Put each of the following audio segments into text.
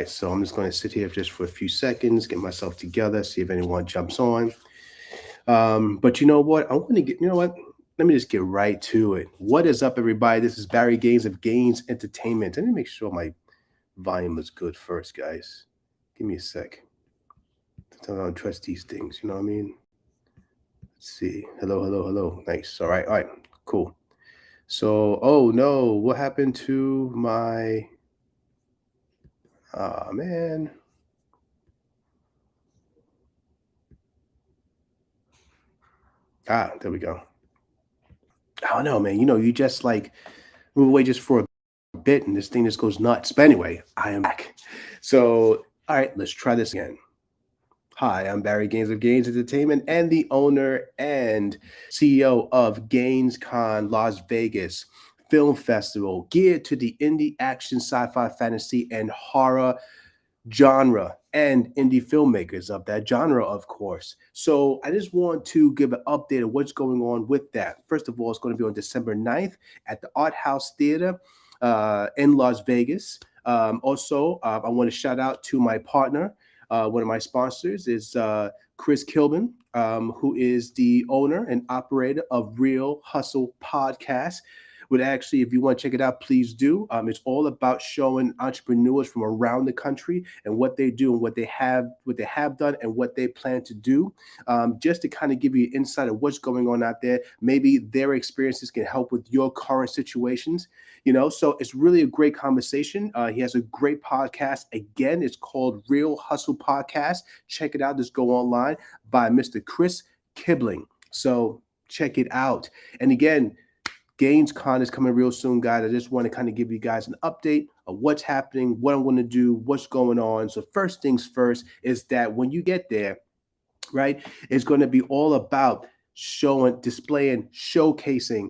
So I'm just going to sit here just for a few seconds, get myself together, see if anyone jumps on. But you know what? I'm going to get, you know what? Let me just get right to it. What is up, everybody? This is Barry Gaines of Gaines Entertainment. Let me make sure my volume is good first, guys. Give me a sec. I don't trust these things, you know what I mean? Let's see. Hello, hello, hello. Nice. All right, cool. So, oh no, what happened to my, man. There we go. I don't know, man. You just like move away just for a bit and this thing just goes nuts. But anyway, I am back. So, all right, let's try this again. Hi, I'm Barry Gaines of Gaines Entertainment and the owner and CEO of GainesCon Las Vegas Film Festival, geared to the indie action, sci-fi, fantasy, and horror genre and indie filmmakers of that genre, of course. So I just want to give an update of what's going on with that. First of all, it's going to be on December 9th at the Art House Theater in Las Vegas. Also, I want to shout out to my partner. One of my sponsors is Chris Kilburn, who is the owner and operator of Real Hustle Podcast. Would actually, if you want to check it out, please do. It's all about showing entrepreneurs from around the country and what they do and what they have done and what they plan to do. Just to kind of give you insight of what's going on out there. Maybe their experiences can help with your current situations. So it's really a great conversation. He has a great podcast. Again, it's called Real Hustle Podcast. Check it out. Just go online by Mr. Chris Kibling. So check it out. And again, GainesCon is coming real soon, guys. I just want to kind of give you guys an update of what's happening, what I'm going to do, what's going on. So first things first is that when you get there, right, it's going to be all about showing, displaying, showcasing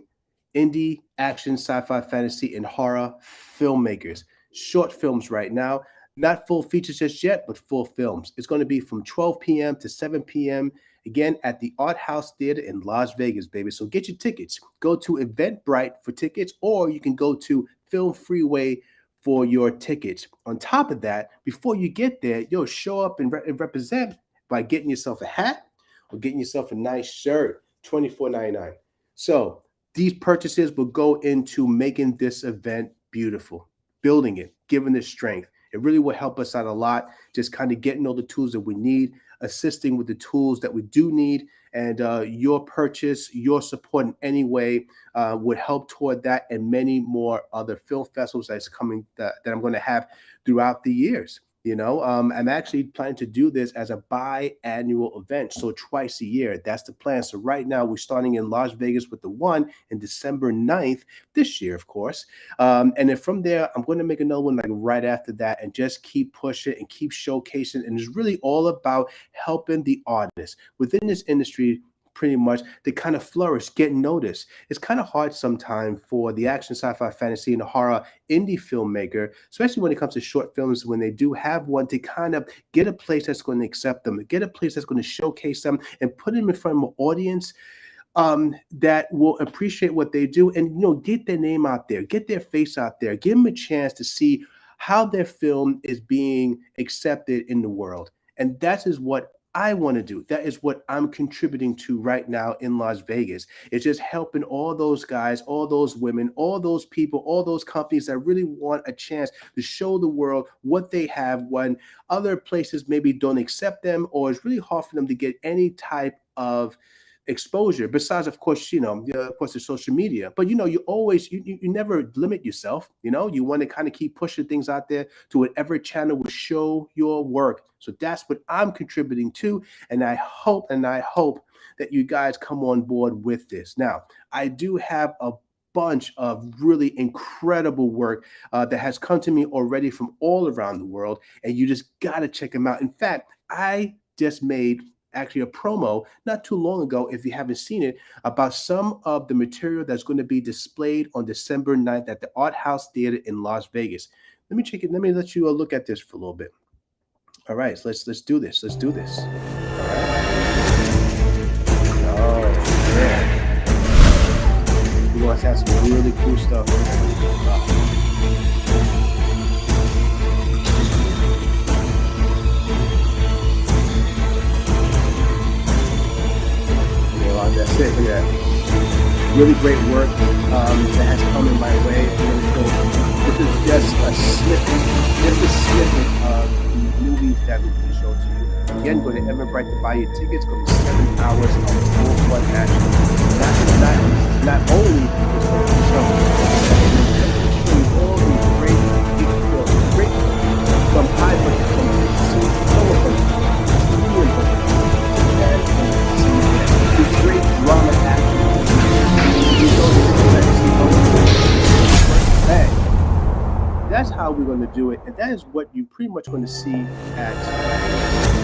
indie, action, sci-fi, fantasy, and horror filmmakers. Short films right now. Not full features just yet, but full films. It's going to be from 12 p.m. to 7 p.m. Again, at the Art House Theater in Las Vegas, baby. So get your tickets. Go to Eventbrite for tickets, or you can go to Film Freeway for your tickets. On top of that, before you get there, you'll show up and represent by getting yourself a hat or getting yourself a nice shirt, $24.99. So these purchases will go into making this event beautiful, building it, giving it strength. It really will help us out a lot, just kind of getting all the tools that we need, assisting with the tools that we do need, and your purchase, your support in any way would help toward that and many more other film festivals that's coming that I'm going to have throughout the years. I'm actually planning to do this as a biannual event, so twice a year. That's the plan. So right now we're starting in Las Vegas with the one in December 9th this year, of course. And then from there, I'm going to make another one like right after that and just keep pushing and keep showcasing. And it's really all about helping the artists within this industry pretty much to kind of flourish, get noticed. It's kind of hard sometimes for the action, sci-fi, fantasy, and horror indie filmmaker, especially when it comes to short films, when they do have one, to kind of get a place that's going to accept them, get a place that's going to showcase them and put them in front of an audience that will appreciate what they do and get their name out there, get their face out there, give them a chance to see how their film is being accepted in the world. And that is what I want to do. That is what I'm contributing to right now in Las Vegas. It's just helping all those guys, all those women, all those people, all those companies that really want a chance to show the world what they have when other places maybe don't accept them, or it's really hard for them to get any type of exposure besides, of course, the social media. But you always you never limit yourself. You want to kind of keep pushing things out there to whatever channel will show your work. So that's what I'm contributing to, and I hope that you guys come on board with this. Now, I do have a bunch of really incredible work that has come to me already from all around the world, and you just got to check them out. In fact, I just made actually a promo not too long ago, if you haven't seen it, about some of the material that's going to be displayed on December 9th at the Art House Theater in Las Vegas. Let me check it. Let me let you look at this for a little bit. All right, so let's do this. Let's do this. All right. Oh, man. We're going to have some really cool stuff. Really great work that has come in my way. This is just a snippet of the movies that we can show to you. Again, go to Eventbrite to buy your tickets. It's going to be 7 hours of full fun action. Not only is going to be showing, all these great big films, great from high budget films, lower budget films, medium budget films, and the great drama action. Hey, that's how we're going to do it, and that is what you pretty much going to see at.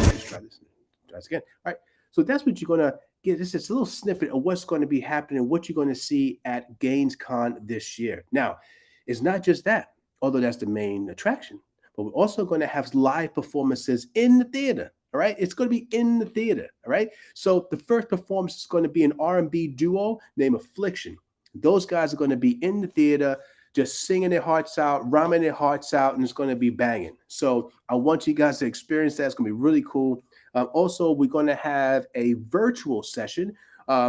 Let's try this. Try this again. All right. So that's what you're going to get. This is a little snippet of what's going to be happening, what you're going to see at GainesCon this year. Now, it's not just that, although that's the main attraction, but we're also going to have live performances in the theater. All right, it's going to be in the theater. All right, so the first performance is going to be an R&B duo named Affliction. Those guys are going to be in the theater, just singing their hearts out, rhyming their hearts out, and it's going to be banging. So I want you guys to experience that. It's going to be really cool. Also, we're going to have a virtual session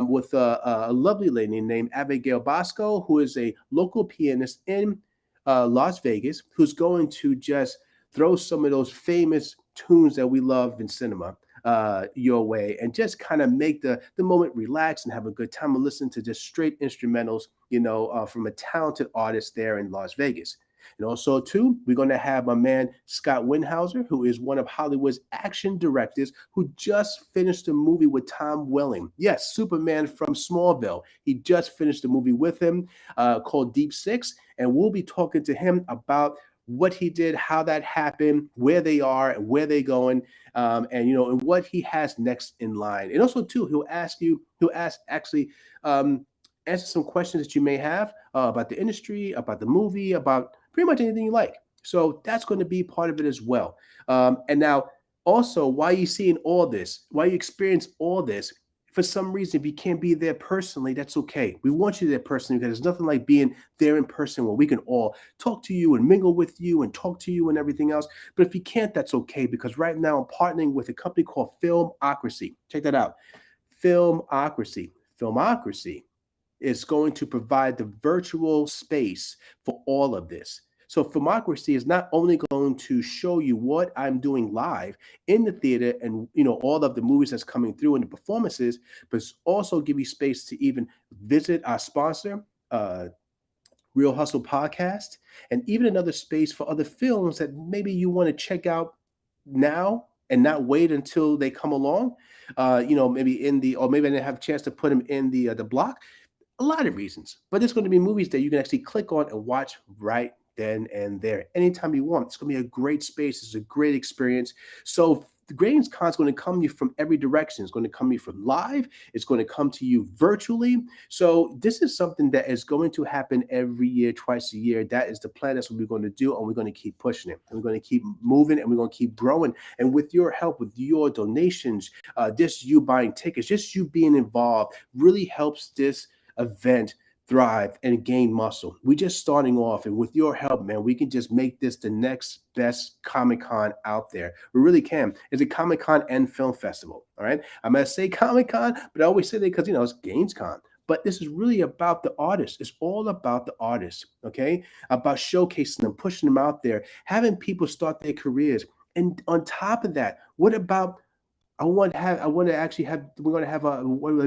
with a lovely lady named Abigail Bosco, who is a local pianist in Las Vegas, who's going to just throw some of those famous tunes that we love in cinema your way, and just kind of make the moment relax and have a good time and listen to just straight instrumentals, from a talented artist there in Las Vegas. And also, too, we're going to have my man Scott Winhauser, who is one of Hollywood's action directors, who just finished a movie with Tom Welling. Yes, Superman from Smallville. He just finished a movie with him called Deep Six, and we'll be talking to him about what he did, how that happened, where they are, and where they're going, and what he has next in line. And also, too, answer some questions that you may have about the industry, about the movie, about pretty much anything you like. So that's going to be part of it as well. And now, also, why you seeing all this, why you experience all this, for some reason, if you can't be there personally, that's okay. We want you there personally because there's nothing like being there in person where we can all talk to you and mingle with you and talk to you and everything else. But if you can't, that's okay, because right now I'm partnering with a company called Filmocracy. Check that out. Filmocracy is going to provide the virtual space for all of this. So Filmocracy is not only going to show you what I'm doing live in the theater and all of the movies that's coming through and the performances, but also give you space to even visit our sponsor, Real Hustle Podcast, and even another space for other films that maybe you want to check out now and not wait until they come along. Maybe or maybe I didn't have a chance to put them in the block. A lot of reasons, but there's going to be movies that you can actually click on and watch right then and there, anytime you want. It's going to be a great space. It's a great experience. So the GainesCon is going to come to you from every direction. It's going to come to you from live. It's going to come to you virtually. So this is something that is going to happen every year, twice a year. That is the plan. That's what we're going to do, and we're going to keep pushing it. And we're going to keep moving, and we're going to keep growing. And with your help, with your donations, just you buying tickets, just you being involved, really helps this event thrive and gain muscle. We're just starting off, and with your help, man, we can just make this the next best Comic-Con out there. We really can. It's a Comic-Con and film festival. All right, I'm gonna say Comic-Con, but I always say that because it's GainesCon. But this is really about the artists. It's all about the artists, okay? About showcasing them, pushing them out there, having people start their careers. And on top of that, what about we're going to have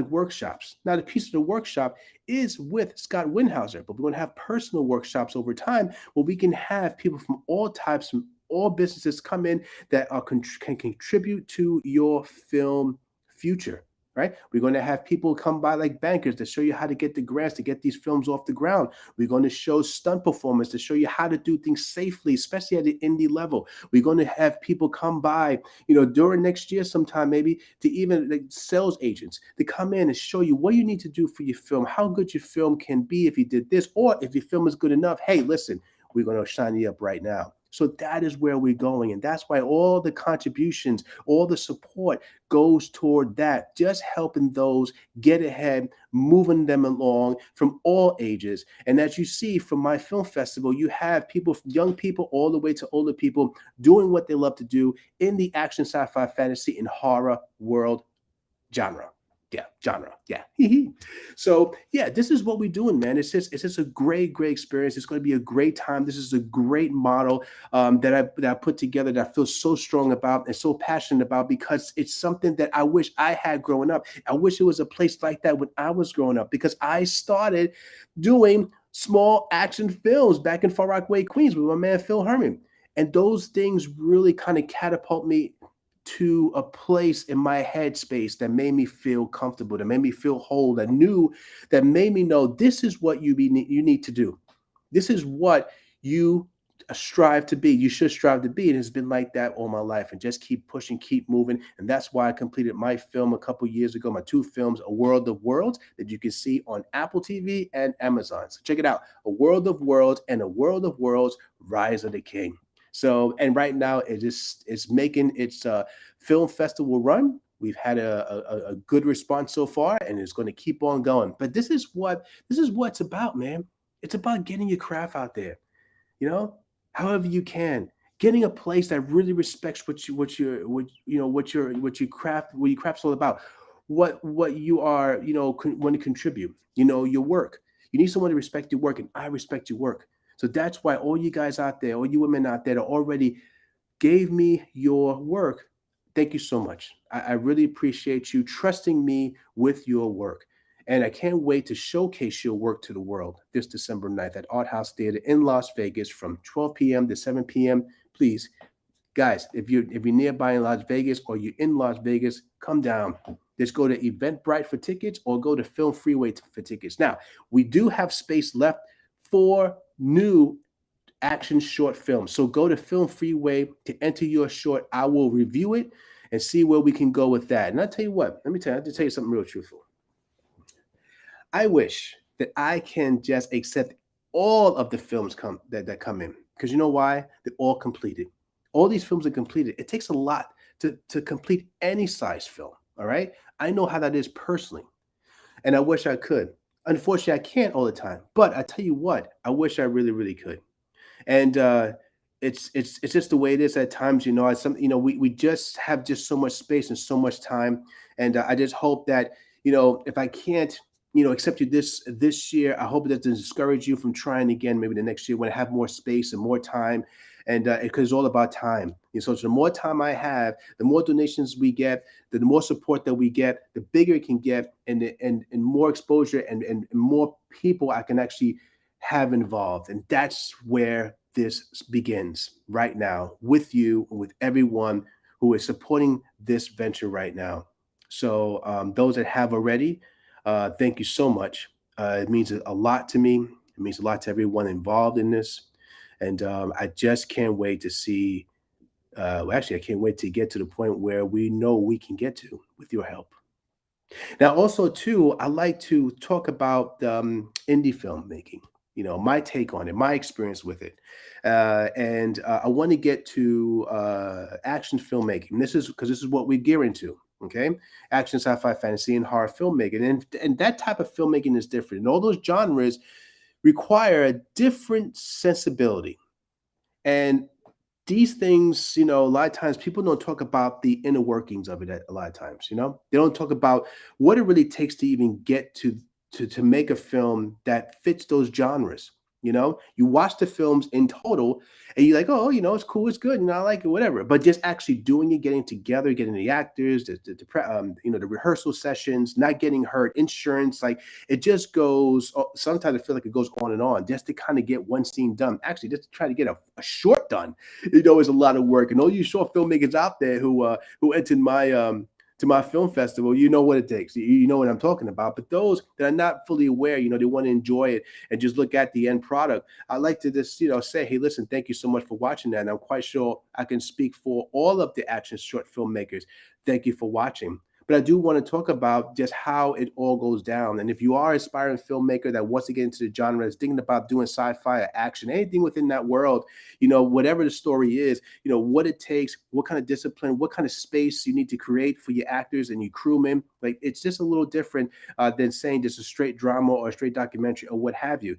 workshops. Now, the piece of the workshop is with Scott Winhauser, but we're going to have personal workshops over time where we can have people from all types, from all businesses come in that can contribute to your film future. Right? We're going to have people come by like bankers to show you how to get the grants to get these films off the ground. We're going to show stunt performers to show you how to do things safely, especially at the indie level. We're going to have people come by, during next year sometime, maybe to even like sales agents to come in and show you what you need to do for your film, how good your film can be if you did this, or if your film is good enough. Hey, listen, we're going to shine you up right now. So that is where we're going. And that's why all the contributions, all the support goes toward that, just helping those get ahead, moving them along from all ages. And as you see from my film festival, you have people, young people, all the way to older people doing what they love to do in the action, sci-fi, fantasy, and horror world genre. Yeah, genre. Yeah. So yeah, this is what we're doing, man. It's just a great experience. It's going to be a great time. This is a great model that I put together that I feel so strong about and so passionate about because it's something that I wish I had growing up. I wish it was a place like that when I was growing up because I started doing small action films back in Far Rockaway, Queens, with my man Phil Herman, and those things really kind of catapult me to a place in my headspace that made me feel comfortable, that made me feel whole, that made me know this is what you need to do. This is what you strive to be. You should strive to be. And it's been like that all my life. And just keep pushing, keep moving. And that's why I completed my film a couple years ago, my two films, A World of Worlds, that you can see on Apple TV and Amazon. So check it out. A World of Worlds and A World of Worlds, Rise of the King. So, and right now it's making its film festival run. We've had a good response so far, and it's going to keep on going. But this is what it's about, man. It's about getting your craft out there, you know, however you can. Getting a place that really respects what your craft's all about, what you are, want to contribute, your work. You need someone to respect your work, and I respect your work. So that's why all you guys out there, all you women out there that already gave me your work, thank you so much. I really appreciate you trusting me with your work. And I can't wait to showcase your work to the world this December 9th at Art House Theater in Las Vegas from 12 p.m. to 7 p.m. Please, guys, if you're nearby in Las Vegas or you're in Las Vegas, come down. Just go to Eventbrite for tickets or go to Film Freeway for tickets. Now, we do have space left for new action short film. So go to Film Freeway to enter your short. I will review it and see where we can go with that. And I'll tell you what, I have to tell you something real truthful. I wish that I can just accept all of the films that come in. Because you know why? They're all completed. All these films are completed. It takes a lot to complete any size film. All right. I know how that is personally. And I wish I could. Unfortunately, I can't all the time. But I tell you what, I wish I really, really could. And it's just the way it is at times. We just have just so much space and so much time, and I just hope that if I can't accept you this year, I hope it doesn't discourage you from trying again maybe the next year when I have more space and more time. And because it's all about time. So the more time I have, the more donations we get, the more support that we get, the bigger it can get, and more exposure and more people I can actually have involved. And that's where this begins right now with you and with everyone who is supporting this venture right now. So those that have already, thank you so much. It means a lot to me. It means a lot to everyone involved in this. And I just can't wait to see. Actually, I can't wait to get to the point where we know we can get to with your help. Now, also too, I like to talk about indie filmmaking. My take on it, my experience with it, and I want to get to action filmmaking. This is because this is what we gear into. Okay, action, sci-fi, fantasy, and horror filmmaking, and that type of filmmaking is different. And all those genres require a different sensibility. And these things, a lot of times people don't talk about the inner workings of it a lot of times, They don't talk about what it really takes to even get to make a film that fits those genres. You watch the films in total and you're like, oh, it's cool, it's good, and I like it, whatever. But just actually doing it, getting together, getting the actors, the rehearsal sessions, not getting hurt, insurance, like it just goes. Sometimes I feel like it goes on and on just to kind of get one scene done. Actually, just to try to get a short done, is a lot of work. And all you short filmmakers out there who entered my to my film festival, you know what it takes. You know what I'm talking about. But those that are not fully aware, they want to enjoy it and just look at the end product. I like to just, say, hey, listen, thank you so much for watching that. And I'm quite sure I can speak for all of the action short filmmakers. Thank you for watching. But I do want to talk about just how it all goes down. And if you are an aspiring filmmaker that wants to get into the genre, is thinking about doing sci-fi or action, anything within that world, whatever the story is, what it takes, what kind of discipline, what kind of space you need to create for your actors and your crewmen. Like, it's just a little different than saying just a straight drama or a straight documentary or what have you.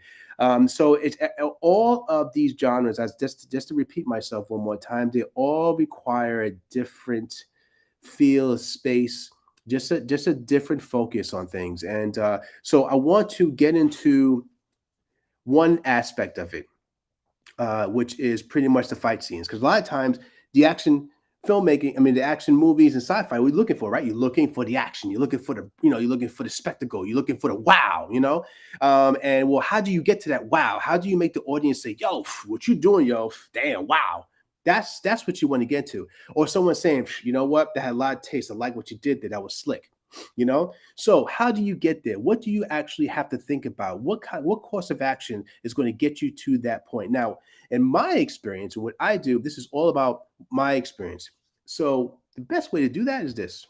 So it's all of these genres, as just to repeat myself one more time, they all require a different feel, space, just a different focus on things. And so I want to get into one aspect of it, which is pretty much the fight scenes. Because a lot of times the action filmmaking, I mean, the action movies and sci-fi, we're looking for, right? You're looking for the action, you're looking for the, you're looking for the spectacle, you're looking for the wow, and well, how do you get to that wow? How do you make the audience say, yo, what you doing, yo? Damn, wow. That's what you want to get to. Or someone saying, you know what, that had a lot of taste. I like what you did there. That was slick. So how do you get there? What do you actually have to think about? What course of action is going to get you to that point? Now, in my experience, what I do, this is all about my experience. So the best way to do that is this.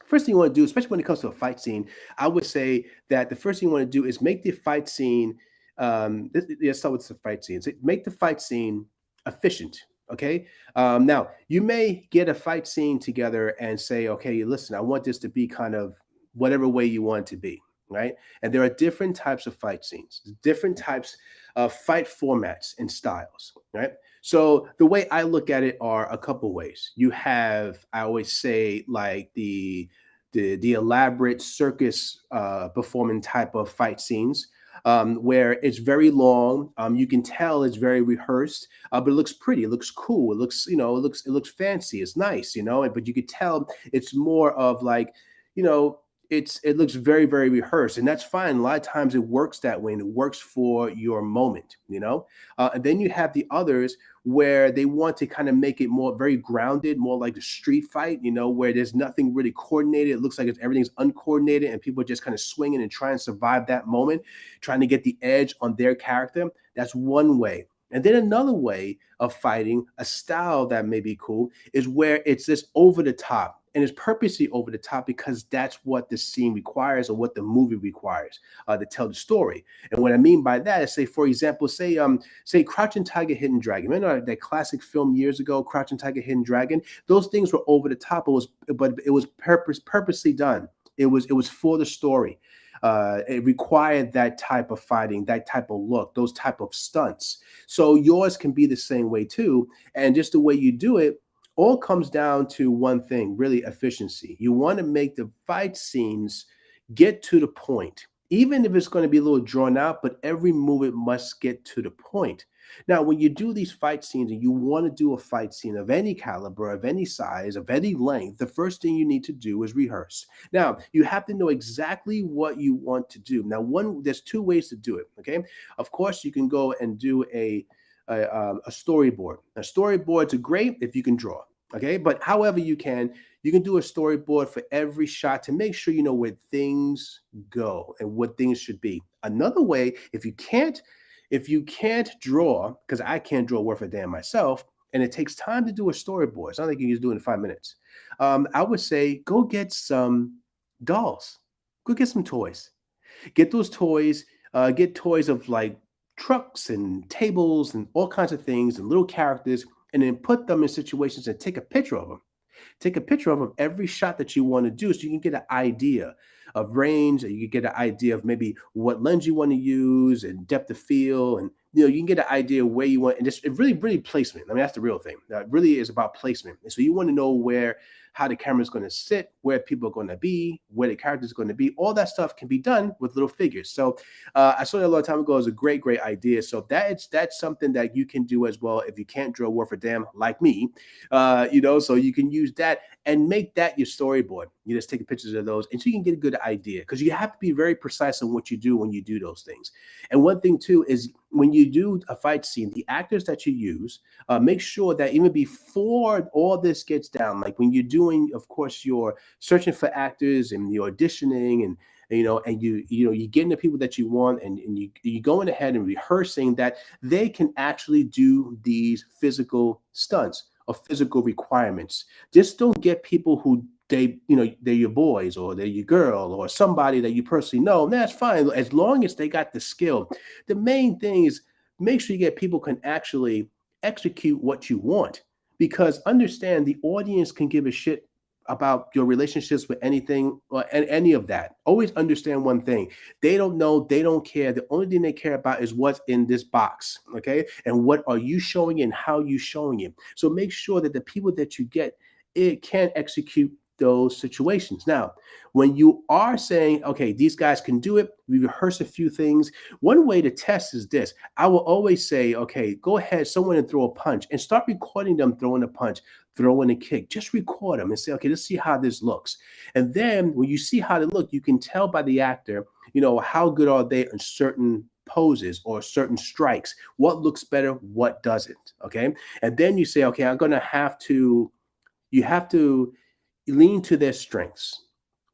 First thing you want to do, especially when it comes to a fight scene, I would say that the first thing you want to do is make the fight scene. Let's start with the fight scene. So make the fight scene efficient. Okay. Now you may get a fight scene together and say, okay, listen, I want this to be kind of whatever way you want it to be, right? And there are different types of fight scenes, different types of fight formats and styles, right? So the way I look at it are a couple ways. You have, I always say, like the elaborate circus performing type of fight scenes, where it's very long. You can tell it's very rehearsed, but it looks pretty. It looks cool. It looks, it looks fancy. It's nice, But you could tell it's more of like, you know, it looks very, very rehearsed, and that's fine. A lot of times it works that way, and it works for your moment, And then you have the others where they want to kind of make it more very grounded, more like a street fight, where there's nothing really coordinated. It looks like everything's uncoordinated, and people are just kind of swinging and trying to survive that moment, trying to get the edge on their character. That's one way. And then another way of fighting, a style that may be cool, is where it's just over the top. And it's purposely over the top because that's what the scene requires or what the movie requires to tell the story. And what I mean by that is, say, for example, say Crouching Tiger, Hidden Dragon. Remember that classic film years ago, Crouching Tiger, Hidden Dragon? Those things were over the top. But it was purposely done. It was for the story. It required that type of fighting, that type of look, those type of stunts. So yours can be the same way too. And just the way you do it all comes down to one thing, really efficiency. You want to make the fight scenes get to the point, even if it's going to be a little drawn out, but every movement must get to the point. Now, when you do these fight scenes and you want to do a fight scene of any caliber, of any size, of any length, the first thing you need to do is rehearse. Now, you have to know exactly what you want to do. Now, there's two ways to do it. Okay, of course, you can go and do a storyboard. Now, storyboards are great if you can draw. Okay, but however you can do a storyboard for every shot to make sure you know where things go and what things should be. Another way, if you can't draw, because I can't draw worth a damn myself, and it takes time to do a storyboard. It's not like you can just do it in 5 minutes. I would say go get some dolls. Go get some toys. Get those toys. Get toys of like trucks and tables and all kinds of things and little characters, and then put them in situations and take a picture of them. Take a picture of them every shot that you want to do, so you can get an idea of range, and you can get an idea of maybe what lens you want to use and depth of field, and you can get an idea where you want, and just it really placement. I mean, that's the real thing. It really is about placement. And so you want to know how the camera is going to sit, where people are going to be, where the character is going to be. All that stuff can be done with little figures. So I saw that a long time ago. It was a great, great idea. So that's something that you can do as well if you can't draw worth a damn like me. So you can use that and make that your storyboard. You just take pictures of those, and so you can get a good idea, because you have to be very precise on what you do when you do those things. And one thing too is, when you do a fight scene, the actors that you use, make sure that even before all this gets down, like when you're doing, of course, you're searching for actors and you're auditioning, and you're getting the people that you want, and you going ahead and rehearsing that they can actually do these physical stunts or physical requirements. Just don't get people who they're your boys, or they're your girl, or somebody that you personally know. That's fine, as long as they got the skill. The main thing is, make sure you get people who can actually execute what you want, because understand, the audience can give a shit about your relationships with anything and any of that. Always understand one thing: they don't know, they don't care. The only thing they care about is what's in this box, okay? And what are you showing and how you showing it. So make sure that the people that you get, it can execute those situations. Now, when you are saying, okay, these guys can do it, we rehearse a few things. One way to test is this. I will always say, okay, go ahead, someone and throw a punch and start recording them throwing a punch, throwing a kick. Just record them and say, okay, let's see how this looks. And then when you see how they look, you can tell by the actor, how good are they in certain poses or certain strikes, what looks better, what doesn't. Okay. And then you say, okay, you have to lean to their strengths,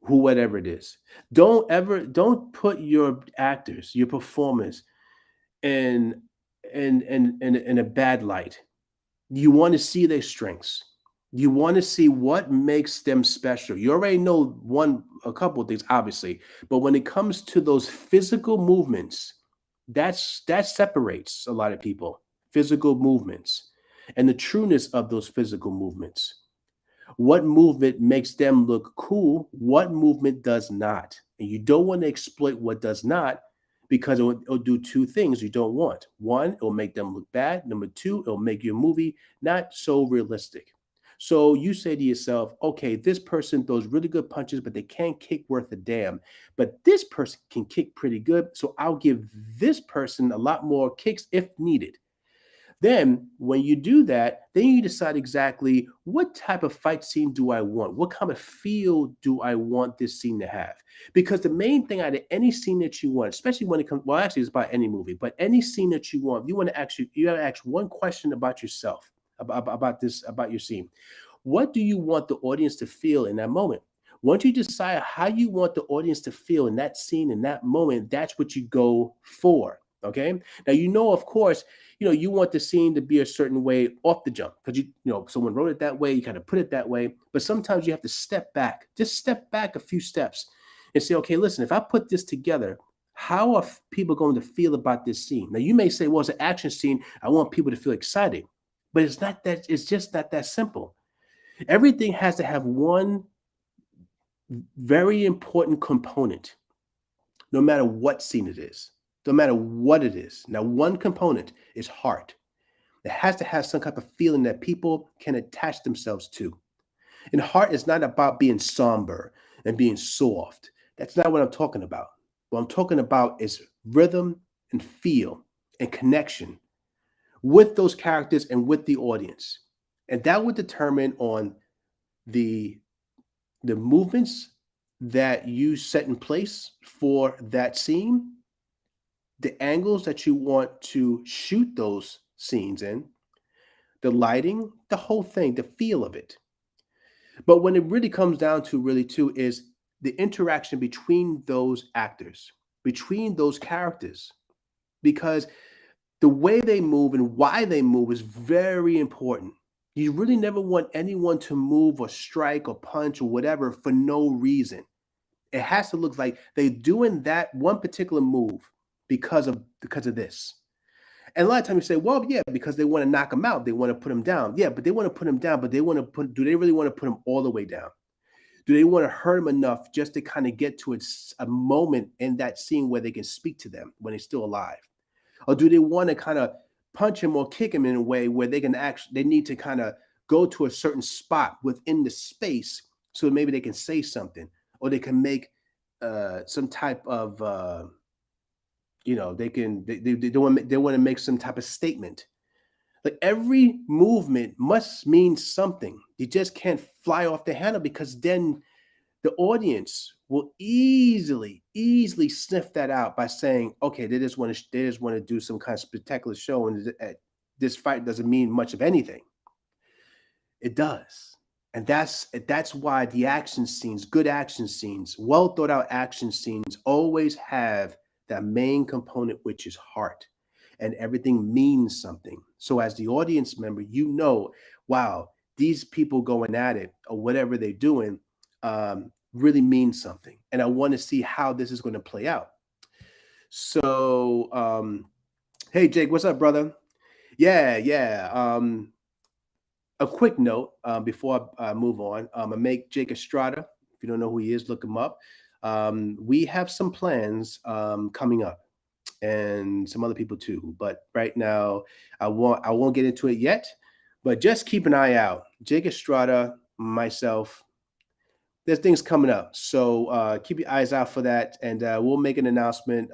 whatever it is. Don't put your actors, your performers in in a bad light. You want to see their strengths. You want to see what makes them special. You already know a couple of things, obviously, but when it comes to those physical movements, that separates a lot of people. Physical movements and the trueness of those physical movements. What movement makes them look cool? What movement does not? And you don't want to exploit what does not because it'll do two things you don't want. One, it'll make them look bad. Number two, it'll make your movie not so realistic. So you say to yourself, okay, this person throws really good punches, but they can't kick worth a damn. But this person can kick pretty good. So I'll give this person a lot more kicks if needed. Then, when you do that, then you decide exactly what type of fight scene do I want? What kind of feel do I want this scene to have? Because the main thing out of any scene that you want, especially when it comes, well, actually, it's about any movie, but any scene that you want, you got to ask one question about yourself, about your scene. What do you want the audience to feel in that moment? Once you decide how you want the audience to feel in that scene, in that moment, that's what you go for. Okay. Now, of course, you want the scene to be a certain way off the jump because someone wrote it that way, you kind of put it that way. But sometimes you have to step back, just step back a few steps and say, okay, listen, if I put this together, how are people going to feel about this scene? Now, you may say, well, it's an action scene. I want people to feel excited, but it's just not that simple. Everything has to have one very important component, no matter what scene it is, no matter what it is. Now, one component is heart. It has to have some type of feeling that people can attach themselves to. And heart is not about being somber and being soft. That's not what I'm talking about. What I'm talking about is rhythm and feel and connection with those characters and with the audience. And that would determine on the movements that you set in place for that scene, the angles that you want to shoot those scenes in, the lighting, the whole thing, the feel of it. But when it really comes down to really too is the interaction between those actors, between those characters, because the way they move and why they move is very important. You really never want anyone to move or strike or punch or whatever for no reason. It has to look like they're doing that one particular move because of this. And a lot of times you say, well, yeah, because they want to knock them out, they want to put them down. Yeah, but they want to put them down, but do they really want to put them all the way down? Do they want to hurt them enough just to kind of get to a moment in that scene where they can speak to them when they're still alive? Or do they want to kind of punch him or kick him in a way where they need to kind of go to a certain spot within the space so maybe they can say something or they can make some type of they want to make some type of statement. Like every movement must mean something. You just can't fly off the handle because then the audience will easily sniff that out by saying, okay, they just want to do some kind of spectacular show, and this fight doesn't mean much of anything. It does. And that's why the action scenes, good action scenes, well thought out action scenes always have that main component, which is heart. And everything means something. So as the audience member, wow, these people going at it or whatever they're doing really means something. And I want to see how this is going to play out. So, hey, Jake, what's up, brother? Yeah. A quick note before I move on. I make Jake Estrada. If you don't know who he is, look him up. We have some plans coming up, and some other people too. But right now, I won't get into it yet. But just keep an eye out. Jake Estrada, myself, there's things coming up. So keep your eyes out for that, and we'll make an announcement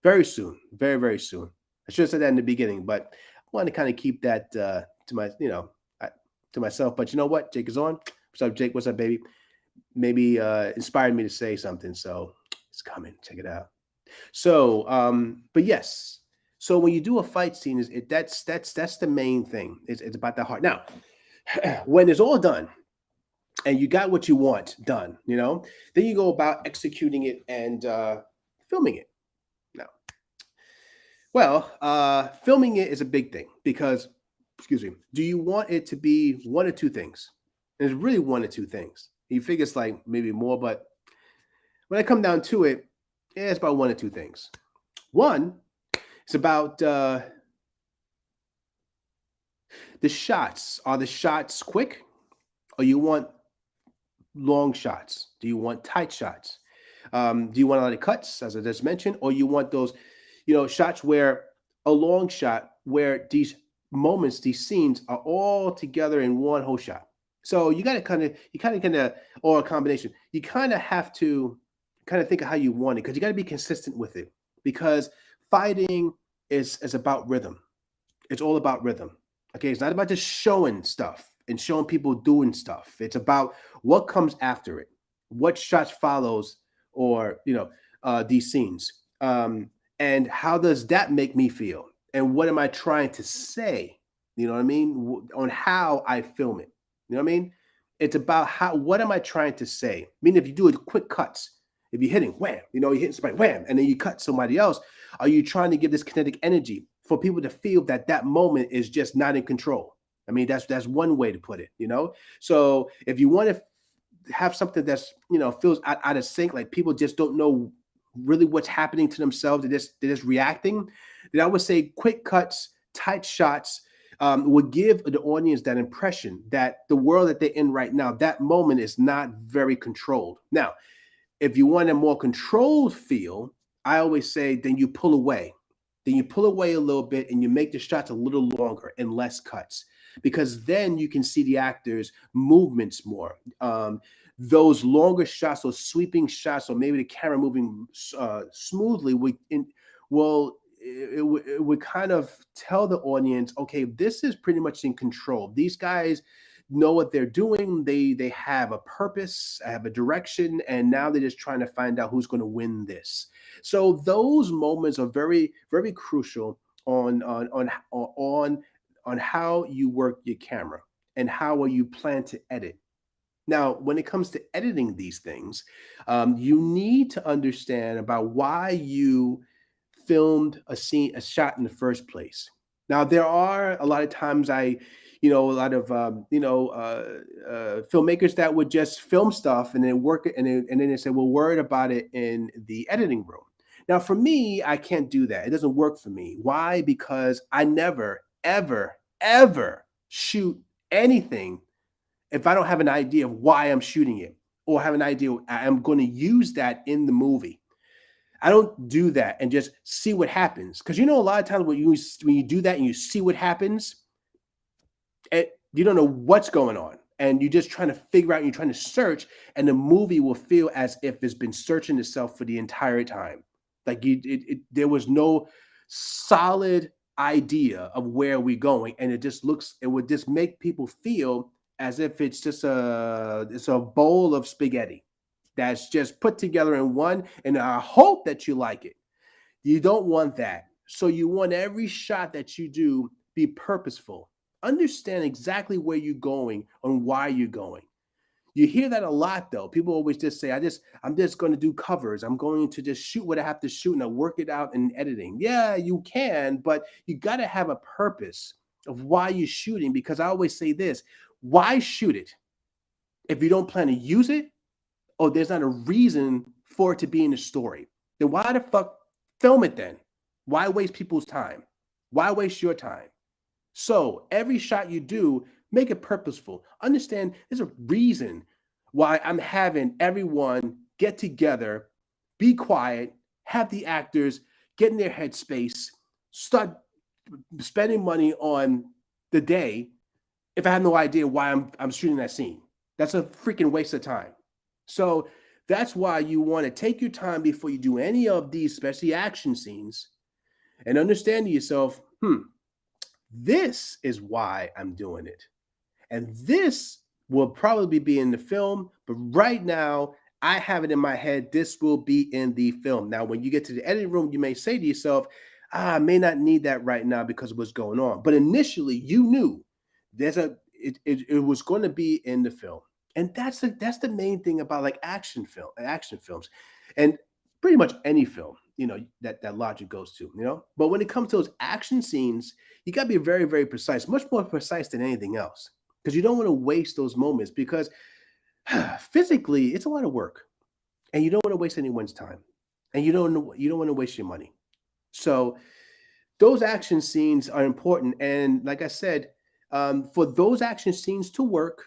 very soon, very very soon. I should have said that in the beginning, but I want to kind of keep that to my, to myself. But you know what? Jake is on. What's up, Jake? What's up, baby? Maybe inspired me to say something. So it's coming. Check it out. So, but yes. So when you do a fight scene, is it that's the main thing. It's about the heart. Now, when it's all done and you got what you want done, then you go about executing it and filming it. Now, well, filming it is a big thing because, excuse me, do you want it to be one or two things? And it's really one or two things. You figure it's like maybe more, but when I come down to it, yeah, it's about one or two things. One, it's about the shots. Are the shots quick, or you want long shots? Do you want tight shots? Do you want a lot of cuts, as I just mentioned, or you want those, shots where a long shot where these moments, these scenes are all together in one whole shot? So you got to kind of, or a combination. You kind of have to kind of think of how you want it because you got to be consistent with it because fighting is about rhythm. It's all about rhythm. Okay, it's not about just showing stuff and showing people doing stuff. It's about what comes after it, what shots follows, or these scenes, and how does that make me feel, and what am I trying to say? You know what I mean? On how I film it. You know what I mean? It's about how. What am I trying to say? I mean, if you do it quick cuts, if you're hitting wham, you're hitting somebody wham, and then you cut somebody else, are you trying to give this kinetic energy for people to feel that that moment is just not in control? I mean, that's one way to put it. So if you want to have something that's feels out of sync, like people just don't know really what's happening to themselves, they're just reacting, then I would say quick cuts, tight shots would give the audience that impression that the world that they're in right now, that moment is not very controlled. Now, if you want a more controlled feel, I always say then you pull away. Then you pull away a little bit and you make the shots a little longer and less cuts because then you can see the actors' movements more. Those longer shots, those sweeping shots, or maybe the camera moving smoothly, it would kind of tell the audience, okay, this is pretty much in control. These guys know what they're doing. They have a purpose, have a direction, and now they're just trying to find out who's going to win this. So those moments are very very crucial on how you work your camera and how you plan to edit. Now, when it comes to editing these things, you need to understand about why you filmed a scene, a shot in the first place. Now, there are a lot of times a lot of filmmakers that would just film stuff and then work it, and then they say, "Well, worry about it in the editing room." Now, for me, I can't do that. It doesn't work for me. Why? Because I never, ever, ever shoot anything if I don't have an idea of why I'm shooting it or have an idea I'm going to use that in the movie. I don't do that and just see what happens because a lot of times when you do that and you see what happens, you don't know what's going on, and you're just trying to figure out. You're trying to search, and the movie will feel as if it's been searching itself for the entire time. Like there was no solid idea of where we're going, and it would just make people feel as if it's a bowl of spaghetti that's just put together in one, and I hope that you like it. You don't want that. So you want every shot that you do be purposeful. Understand exactly where you're going and why you're going. You hear that a lot though. People always just say, I'm just going to do covers. I'm going to just shoot what I have to shoot and I work it out in editing. Yeah, you can, but you got to have a purpose of why you're shooting, because I always say this, why shoot it if you don't plan to use it, or there's not a reason for it to be in the story? Then why the fuck film it then? Why waste people's time? Why waste your time? So every shot you do, make it purposeful. Understand there's a reason why I'm having everyone get together, be quiet, have the actors get in their headspace, start spending money on the day if I have no idea why I'm shooting that scene. That's a freaking waste of time. So that's why you want to take your time before you do any of these, especially action scenes, and understand to yourself, this is why I'm doing it. And this will probably be in the film, but right now I have it in my head. This will be in the film. Now, when you get to the editing room, you may say to yourself, I may not need that right now because of what's going on. But initially, you knew it was going to be in the film. And that's the main thing about like action films, and pretty much any film, that logic goes to. But when it comes to those action scenes, you got to be very, very precise, much more precise than anything else, because you don't want to waste those moments, because physically it's a lot of work, and you don't want to waste anyone's time, and you don't want to waste your money. So those action scenes are important, and like I said, for those action scenes to work,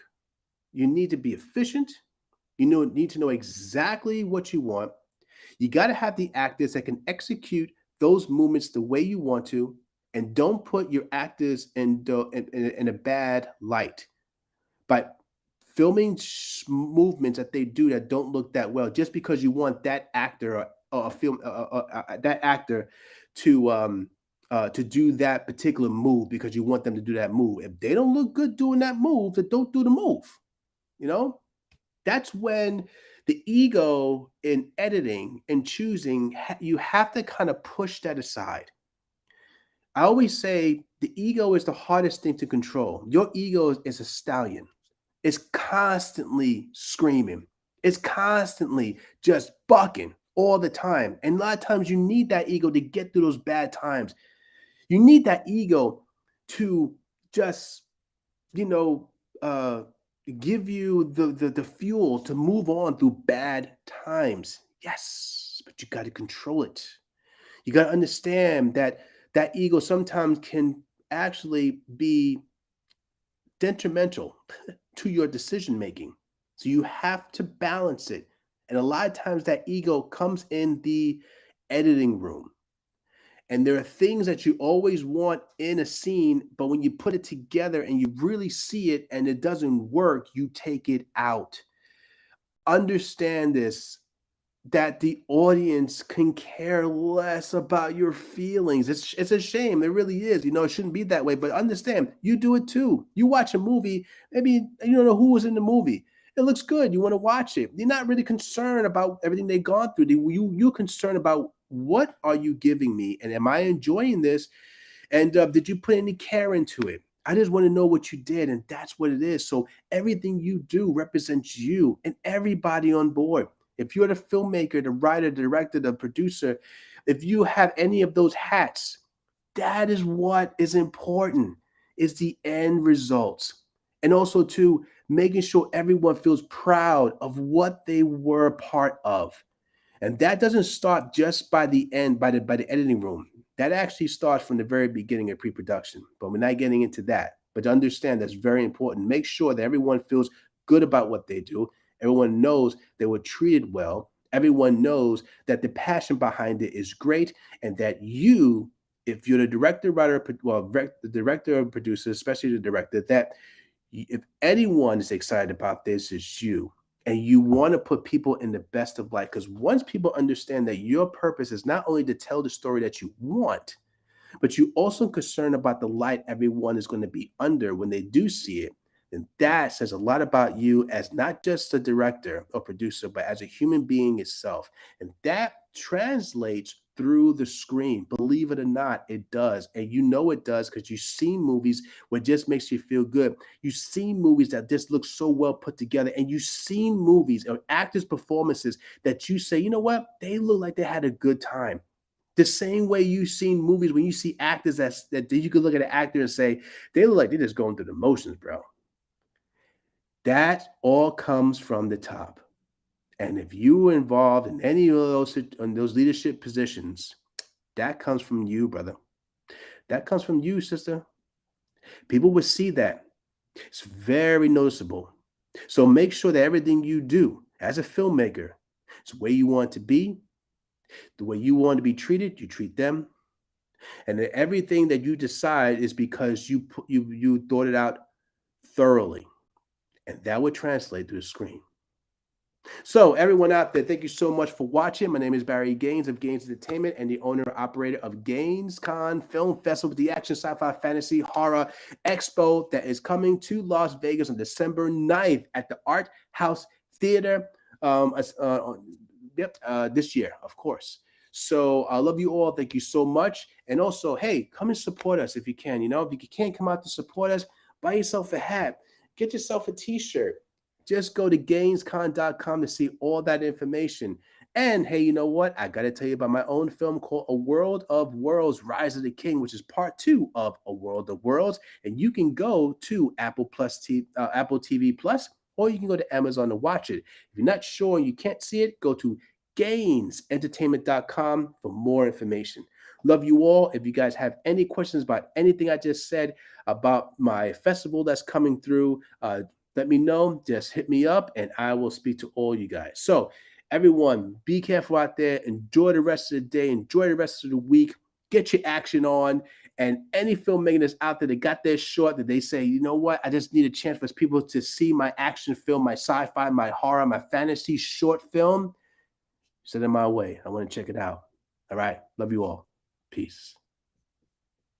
you need to be efficient. Need to know exactly what you want. You got to have the actors that can execute those movements the way you want to, and don't put your actors in a bad light by filming movements that they do that don't look that well, just because you want that actor, or a film that actor to do that particular move, because you want them to do that move. If they don't look good doing that move, then don't do the move. You know, that's when the ego in editing and choosing, you have to kind of push that aside. I always say the ego is the hardest thing to control. Your ego is a stallion. It's constantly screaming. It's constantly just bucking all the time. And a lot of times you need that ego to get through those bad times. You need that ego to just, you know, uh, give you the fuel to move on through bad times. Yes, but you got to control it. You got to understand that that ego sometimes can actually be detrimental to your decision making. So you have to balance it. And a lot of times that ego comes in the editing room. And there are things that you always want in a scene, but when you put it together and you really see it and it doesn't work, you take it out. Understand this, that the audience can care less about your feelings. It's a shame. It really is. It shouldn't be that way. But understand, you do it too. You watch a movie, maybe you don't know who was in the movie. It looks good. You want to watch it. You're not really concerned about everything they've gone through. You're concerned about, what are you giving me, and am I enjoying this? And did you put any care into it? I just want to know what you did, and that's what it is. So everything you do represents you and everybody on board. If you're the filmmaker, the writer, the director, the producer, if you have any of those hats, that is what is important, is the end results. And also to making sure everyone feels proud of what they were a part of. And that doesn't start just by the end, by the editing room. That actually starts from the very beginning of pre-production. But we're not getting into that. But to understand, that's very important. Make sure that everyone feels good about what they do. Everyone knows they were treated well. Everyone knows that the passion behind it is great, and that you, if you're the director, writer, the director or producer, especially the director, that if anyone is excited about this, it's you. And you want to put people in the best of light, because once people understand that your purpose is not only to tell the story that you want, but you also concerned about the light everyone is going to be under when they do see it, then that says a lot about you as not just a director or producer, but as a human being itself. And that translates through the screen. Believe it or not, it does. And it does because you've seen movies where it just makes you feel good. You've seen movies that just look so well put together. And you've seen movies or actors' performances that you say, you know what? They look like they had a good time. The same way you've seen movies when you see actors that you could look at an actor and say, they look like they're just going through the motions, bro. That all comes from the top. And if you were involved in any of those leadership positions, that comes from you, brother. That comes from you, sister. People will see that. It's very noticeable. So make sure that everything you do as a filmmaker, it's the way you want it to be, the way you want to be treated, you treat them. And that everything that you decide is because you thought it out thoroughly. And that would translate to the screen. So, everyone out there, thank you so much for watching. My name is Barry Gaines of Gaines Entertainment and the owner and operator of GainesCon Film Festival, the action sci-fi fantasy horror expo that is coming to Las Vegas on December 9th at the Art House Theater. This year, of course. So I love you all. Thank you so much. And also, hey, come and support us if you can. You know, if you can't come out to support us, buy yourself a hat, get yourself a t-shirt. Just go to GainesCon.com to see all that information. And hey, you know what? I got to tell you about my own film called A World of Worlds, Rise of the King, which is part 2 of A World of Worlds. And you can go to Apple TV Plus, or you can go to Amazon to watch it. If you're not sure and you can't see it, go to GainesEntertainment.com for more information. Love you all. If you guys have any questions about anything I just said about my festival that's coming through, let me know. Just hit me up and I will speak to all you guys. So, everyone, be careful out there. Enjoy the rest of the day. Enjoy the rest of the week. Get your action on. And any filmmaker that's out there that got their short that they say, you know what, I just need a chance for people to see my action film, my sci-fi, my horror, my fantasy short film, send it my way. I want to check it out. All right. Love you all. Peace.